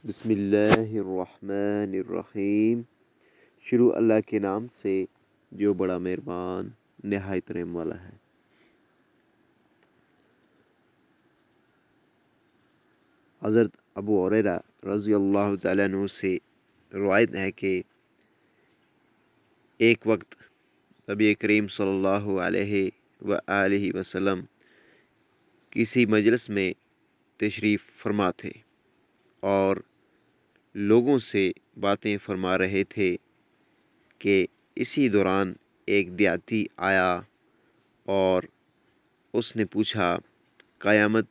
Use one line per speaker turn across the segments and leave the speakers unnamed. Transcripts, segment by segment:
بسم اللہ الرحمن الرحیم۔ شروع اللہ کے نام سے جو بڑا مہربان نہایت رحم والا ہے۔ حضرت ابو ہریرہ رضی اللہ تعالیٰ عنہ سے روایت ہے کہ ایک وقت نبی کریم صلی اللہ علیہ وآلہ وسلم کسی مجلس میں تشریف فرما تھے اور لوگوں سے باتیں فرما رہے تھے کہ اسی دوران ایک دیہاتی آیا اور اس نے پوچھا قیامت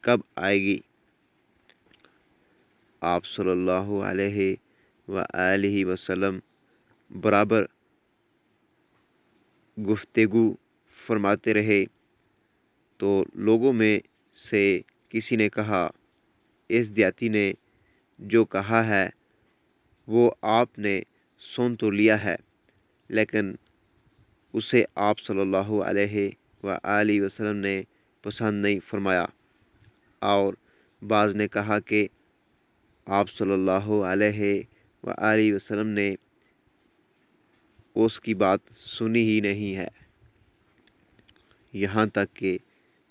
کب آئے گی؟ آپ صلی اللہ علیہ وآلہ وسلم برابر گفتگو فرماتے رہے تو لوگوں میں سے کسی نے کہا، اس دیہاتی نے جو کہا ہے وہ آپ نے سن تو لیا ہے، لیکن اسے آپ صلی اللہ علیہ وآلہ وسلم نے پسند نہیں فرمایا۔ اور بعض نے کہا کہ آپ صلی اللہ علیہ وآلہ وسلم نے اس کی بات سنی ہی نہیں ہے، یہاں تک کہ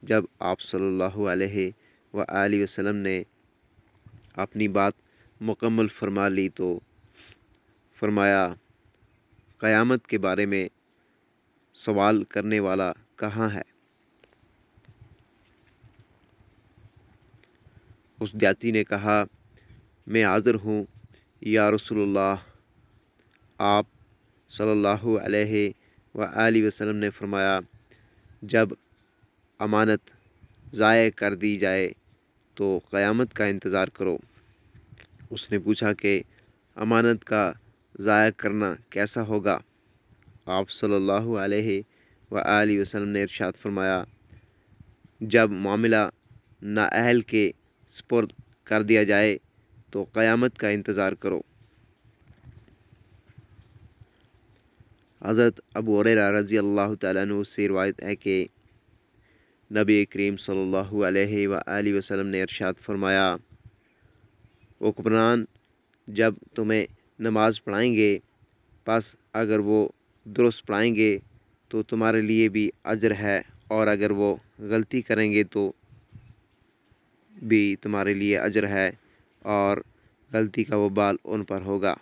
جب آپ صلی اللہ علیہ وآلہ وسلم نے اپنی بات مکمل فرما لی تو فرمایا، قیامت کے بارے میں سوال کرنے والا کہاں ہے؟ اس دیہاتی نے کہا، میں حاضر ہوں یا رسول اللہ۔ آپ صلی اللہ علیہ وآلہ وسلم نے فرمایا، جب امانت ضائع کر دی جائے تو قیامت کا انتظار کرو۔ اس نے پوچھا کہ امانت کا ضائع کرنا کیسا ہوگا؟ آپ صلی اللہ علیہ وآلہ وسلم نے ارشاد فرمایا، جب معاملہ نااہل کے سپرد کر دیا جائے تو قیامت کا انتظار کرو۔ حضرت ابو ہریرہ رضی اللہ تعالیٰ عنہ سے روایت ہے کہ نبی کریم صلی اللہ علیہ وآلہ وسلم نے ارشاد فرمایا، حکمران جب تمہیں نماز پڑھائیں گے، پس اگر وہ درست پڑھائیں گے تو تمہارے لیے بھی اجر ہے، اور اگر وہ غلطی کریں گے تو بھی تمہارے لیے اجر ہے، اور غلطی کا وبال ان پر ہوگا۔